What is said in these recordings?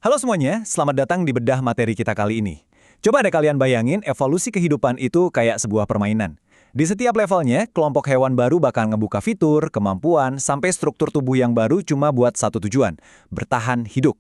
Halo semuanya, selamat datang di bedah materi kita kali ini. Coba deh kalian bayangin evolusi kehidupan itu kayak sebuah permainan. Di setiap levelnya, kelompok hewan baru bakal ngebuka fitur, kemampuan, sampai struktur tubuh yang baru cuma buat satu tujuan, bertahan hidup.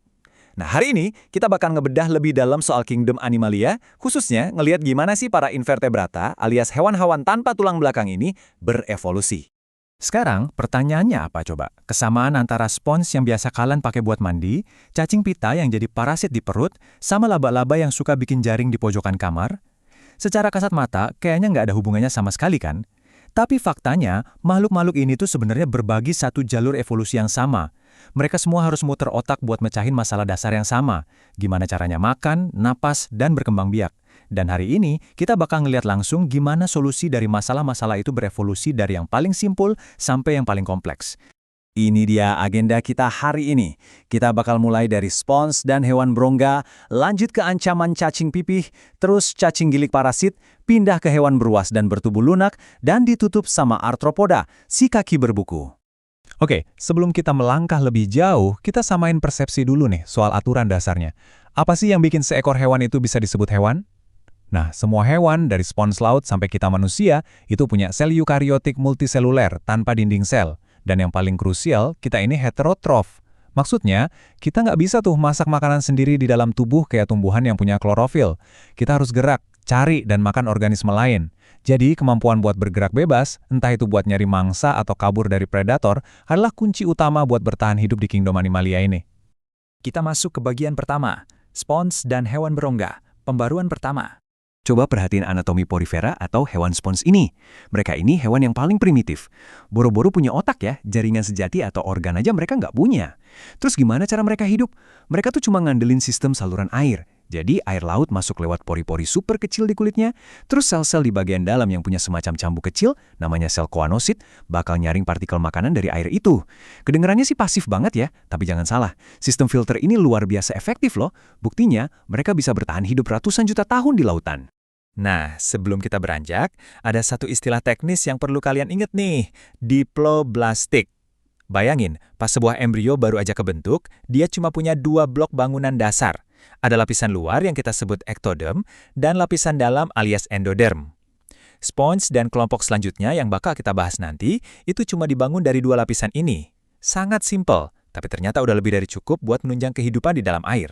Nah, hari ini kita bakal ngebedah lebih dalam soal Kingdom Animalia, khususnya ngelihat gimana sih para invertebrata alias hewan-hewan tanpa tulang belakang ini berevolusi. Sekarang, pertanyaannya apa coba? Kesamaan antara spons yang biasa kalian pakai buat mandi, cacing pita yang jadi parasit di perut, sama laba-laba yang suka bikin jaring di pojokan kamar? Secara kasat mata, kayaknya nggak ada hubungannya sama sekali kan? Tapi faktanya, makhluk-makhluk ini tuh sebenarnya berbagi satu jalur evolusi yang sama. Mereka semua harus muter otak buat mecahin masalah dasar yang sama. Gimana caranya makan, napas, dan berkembang biak. Dan hari ini, kita bakal ngeliat langsung gimana solusi dari masalah-masalah itu berevolusi dari yang paling simpel sampai yang paling kompleks. Ini dia agenda kita hari ini. Kita bakal mulai dari spons dan hewan berongga, lanjut ke ancaman cacing pipih, terus cacing gilik parasit, pindah ke hewan beruas dan bertubuh lunak, dan ditutup sama arthropoda, si kaki berbuku. Oke, sebelum kita melangkah lebih jauh, kita samain persepsi dulu nih soal aturan dasarnya. Apa sih yang bikin seekor hewan itu bisa disebut hewan? Nah, semua hewan dari spons laut sampai kita manusia itu punya sel eukariotik multiseluler tanpa dinding sel. Dan yang paling krusial, kita ini heterotrof. Maksudnya, kita nggak bisa tuh masak makanan sendiri di dalam tubuh kayak tumbuhan yang punya klorofil. Kita harus gerak, cari, dan makan organisme lain. Jadi, kemampuan buat bergerak bebas, entah itu buat nyari mangsa atau kabur dari predator, adalah kunci utama buat bertahan hidup di Kingdom Animalia ini. Kita masuk ke bagian pertama, spons dan hewan berongga, pembaruan pertama. Coba perhatiin anatomi porifera atau hewan spons ini. Mereka ini hewan yang paling primitif. Boro-boro punya otak ya, jaringan sejati atau organ aja mereka nggak punya. Terus gimana cara mereka hidup? Mereka tuh cuma ngandelin sistem saluran air. Jadi air laut masuk lewat pori-pori super kecil di kulitnya, terus sel-sel di bagian dalam yang punya semacam cambuk kecil, namanya sel koanosit, bakal nyaring partikel makanan dari air itu. Kedengarannya sih pasif banget ya, tapi jangan salah, sistem filter ini luar biasa efektif loh. Buktinya, mereka bisa bertahan hidup ratusan juta tahun di lautan. Nah, sebelum kita beranjak, ada satu istilah teknis yang perlu kalian ingat nih, diploblastik. Bayangin, pas sebuah embrio baru aja kebentuk, dia cuma punya 2 blok bangunan dasar. Ada lapisan luar yang kita sebut ektoderm, dan lapisan dalam alias endoderm. Spons dan kelompok selanjutnya yang bakal kita bahas nanti, itu cuma dibangun dari 2 lapisan ini. Sangat simpel, tapi ternyata udah lebih dari cukup buat menunjang kehidupan di dalam air.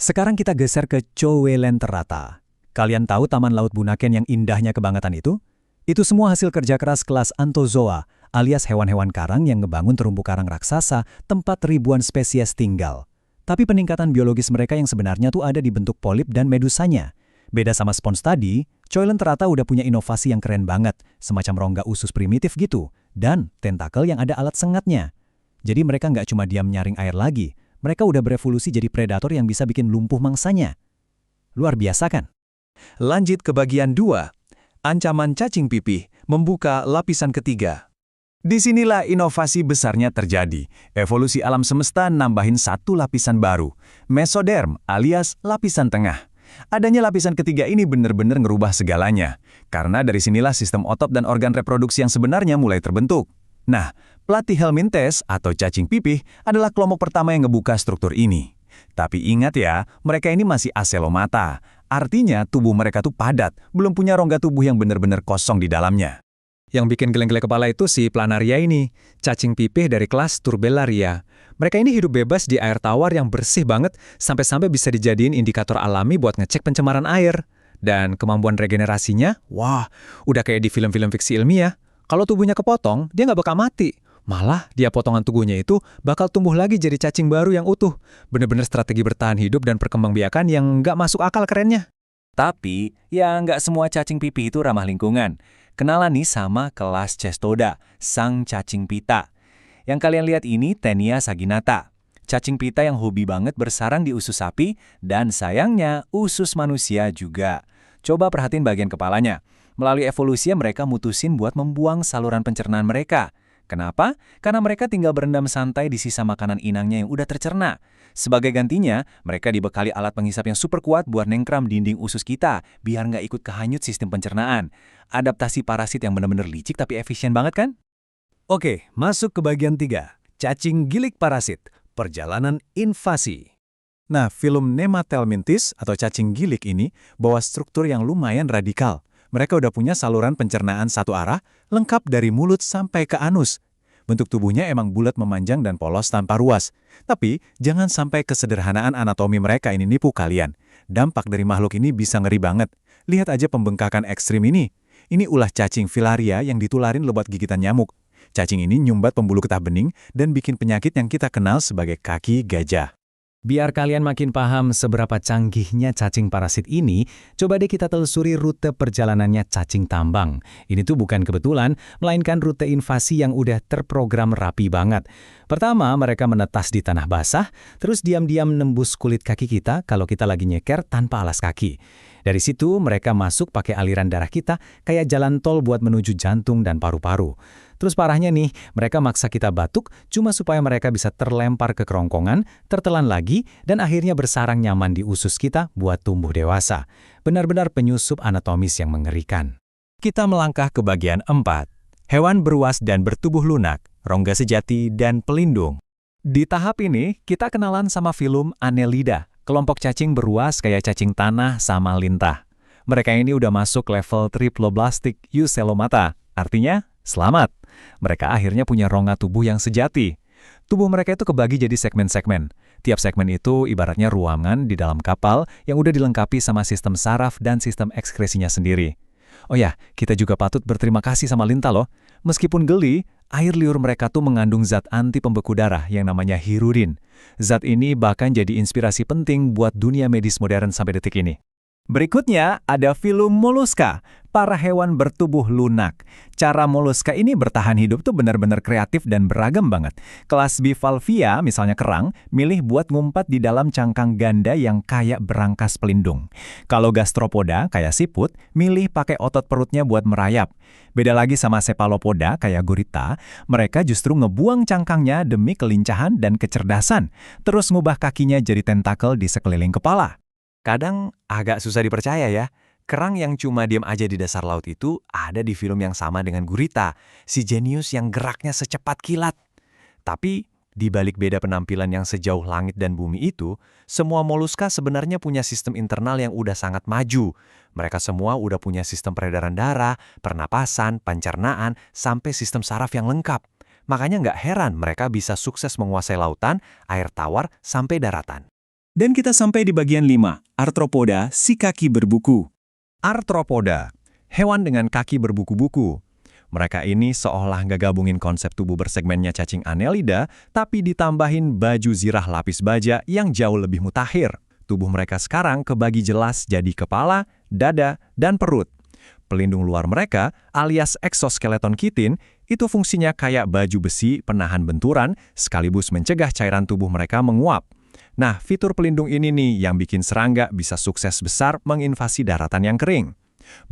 Sekarang kita geser ke Coelenterata. Kalian tahu Taman Laut Bunaken yang indahnya kebangetan itu? Itu semua hasil kerja keras kelas Anthozoa, alias hewan-hewan karang yang ngebangun terumbu karang raksasa tempat ribuan spesies tinggal. Tapi peningkatan biologis mereka yang sebenarnya tuh ada di bentuk polip dan medusanya. Beda sama spons tadi, Coelenterata udah punya inovasi yang keren banget, semacam rongga usus primitif gitu, dan tentakel yang ada alat sengatnya. Jadi mereka nggak cuma diam nyaring air lagi, mereka udah berevolusi jadi predator yang bisa bikin lumpuh mangsanya. Luar biasa kan? Lanjut ke bagian 2. Ancaman cacing pipih membuka lapisan ketiga. Disinilah inovasi besarnya terjadi. Evolusi alam semesta nambahin satu lapisan baru, mesoderm alias lapisan tengah. Adanya lapisan ketiga ini benar-benar ngerubah segalanya. Karena dari sinilah sistem otot dan organ reproduksi yang sebenarnya mulai terbentuk. Nah, Platyhelminthes atau cacing pipih adalah kelompok pertama yang ngebuka struktur ini. Tapi ingat ya, mereka ini masih aselomata. Artinya tubuh mereka tuh padat, belum punya rongga tubuh yang benar-benar kosong di dalamnya. Yang bikin geleng-geleng kepala itu si planaria ini, cacing pipih dari kelas Turbellaria. Mereka ini hidup bebas di air tawar yang bersih banget, sampai-sampai bisa dijadiin indikator alami buat ngecek pencemaran air. Dan kemampuan regenerasinya, wah, udah kayak di film-film fiksi ilmiah. Kalau tubuhnya kepotong, dia nggak bakal mati. Malah, dia potongan tubuhnya itu bakal tumbuh lagi jadi cacing baru yang utuh. Bener-bener strategi bertahan hidup dan perkembangbiakan yang nggak masuk akal kerennya. Tapi, ya nggak semua cacing pipih itu ramah lingkungan. Kenalan nih sama kelas Cestoda, sang cacing pita. Yang kalian lihat ini Taenia saginata. Cacing pita yang hobi banget bersarang di usus sapi, dan sayangnya usus manusia juga. Coba perhatiin bagian kepalanya. Melalui evolusi mereka mutusin buat membuang saluran pencernaan mereka. Kenapa? Karena mereka tinggal berendam santai di sisa makanan inangnya yang udah tercerna. Sebagai gantinya, mereka dibekali alat penghisap yang super kuat buat nengkram dinding usus kita, biar nggak ikut kehanyut sistem pencernaan. Adaptasi parasit yang benar-benar licik tapi efisien banget kan? Oke, masuk ke bagian 3. Cacing gilik parasit, perjalanan invasi. Nah, film Nemathelminths atau cacing gilik ini bawa struktur yang lumayan radikal. Mereka udah punya saluran pencernaan satu arah, lengkap dari mulut sampai ke anus. Bentuk tubuhnya emang bulat memanjang dan polos tanpa ruas. Tapi, jangan sampai kesederhanaan anatomi mereka ini nipu kalian. Dampak dari makhluk ini bisa ngeri banget. Lihat aja pembengkakan ekstrim ini. Ini ulah cacing filaria yang ditularin lewat gigitan nyamuk. Cacing ini nyumbat pembuluh getah bening dan bikin penyakit yang kita kenal sebagai kaki gajah. Biar kalian makin paham seberapa canggihnya cacing parasit ini, coba deh kita telusuri rute perjalanannya cacing tambang. Ini tuh bukan kebetulan, melainkan rute invasi yang udah terprogram rapi banget. Pertama, mereka menetas di tanah basah, terus diam-diam nembus kulit kaki kita kalau kita lagi nyeker tanpa alas kaki. Dari situ, mereka masuk pakai aliran darah kita kayak jalan tol buat menuju jantung dan paru-paru. Terus parahnya nih, mereka maksa kita batuk cuma supaya mereka bisa terlempar ke kerongkongan, tertelan lagi, dan akhirnya bersarang nyaman di usus kita buat tumbuh dewasa. Benar-benar penyusup anatomis yang mengerikan. Kita melangkah ke bagian 4. Hewan beruas dan bertubuh lunak, rongga sejati, dan pelindung. Di tahap ini, kita kenalan sama filum Annelida, kelompok cacing beruas kayak cacing tanah sama lintah. Mereka ini udah masuk level Triploblastic Eucelomata, artinya selamat. Mereka akhirnya punya rongga tubuh yang sejati. Tubuh mereka itu kebagi jadi segmen-segmen. Tiap segmen itu ibaratnya ruangan di dalam kapal yang udah dilengkapi sama sistem saraf dan sistem ekskresinya sendiri. Oh ya, kita juga patut berterima kasih sama lintah loh. Meskipun geli, air liur mereka tuh mengandung zat anti pembeku darah yang namanya hirurin. Zat ini bahkan jadi inspirasi penting buat dunia medis modern sampai detik ini. Berikutnya ada filum Mollusca, para hewan bertubuh lunak. Cara Mollusca ini bertahan hidup tuh benar-benar kreatif dan beragam banget. Kelas Bivalvia, misalnya kerang, milih buat ngumpat di dalam cangkang ganda yang kayak berangkas pelindung. Kalau Gastropoda, kayak siput, milih pakai otot perutnya buat merayap. Beda lagi sama Cephalopoda, kayak gurita, mereka justru ngebuang cangkangnya demi kelincahan dan kecerdasan, terus ngubah kakinya jadi tentakel di sekeliling kepala. Kadang agak susah dipercaya ya, kerang yang cuma diam aja di dasar laut itu ada di film yang sama dengan gurita, si jenius yang geraknya secepat kilat. Tapi, di balik beda penampilan yang sejauh langit dan bumi itu, semua moluska sebenarnya punya sistem internal yang udah sangat maju. Mereka semua udah punya sistem peredaran darah, pernapasan, pencernaan, sampai sistem saraf yang lengkap. Makanya nggak heran mereka bisa sukses menguasai lautan, air tawar, sampai daratan. Dan kita sampai di bagian 5, Arthropoda, si kaki berbuku. Arthropoda, hewan dengan kaki berbuku-buku. Mereka ini seolah nggak gabungin konsep tubuh bersegmennya cacing Annelida, tapi ditambahin baju zirah lapis baja yang jauh lebih mutakhir. Tubuh mereka sekarang kebagi jelas jadi kepala, dada, dan perut. Pelindung luar mereka, alias exoskeleton kitin, itu fungsinya kayak baju besi penahan benturan, sekaligus mencegah cairan tubuh mereka menguap. Nah, fitur pelindung ini nih yang bikin serangga bisa sukses besar menginvasi daratan yang kering.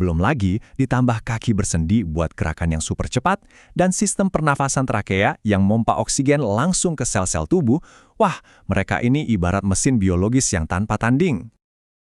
Belum lagi ditambah kaki bersendi buat gerakan yang super cepat dan sistem pernafasan trakea yang mompa oksigen langsung ke sel-sel tubuh. Wah, mereka ini ibarat mesin biologis yang tanpa tanding.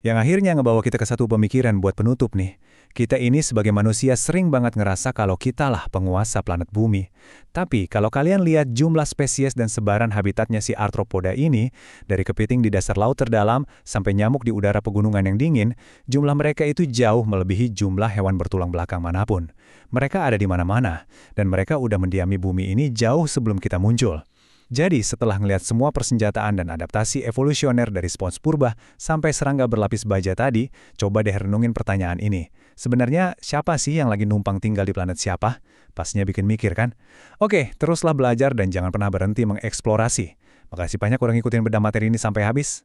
Yang akhirnya ngebawa kita ke satu pemikiran buat penutup nih. Kita ini sebagai manusia sering banget ngerasa kalau kita lah penguasa planet bumi. Tapi kalau kalian lihat jumlah spesies dan sebaran habitatnya si Arthropoda ini, dari kepiting di dasar laut terdalam sampai nyamuk di udara pegunungan yang dingin, jumlah mereka itu jauh melebihi jumlah hewan bertulang belakang manapun. Mereka ada di mana-mana, dan mereka udah mendiami bumi ini jauh sebelum kita muncul. Jadi, setelah ngelihat semua persenjataan dan adaptasi evolusioner dari spons purba sampai serangga berlapis baja tadi, coba deh renungin pertanyaan ini. Sebenarnya, siapa sih yang lagi numpang tinggal di planet siapa? Pastinya bikin mikir kan? Oke, teruslah belajar dan jangan pernah berhenti mengeksplorasi. Makasih banyak udah ngikutin bedah materi ini sampai habis.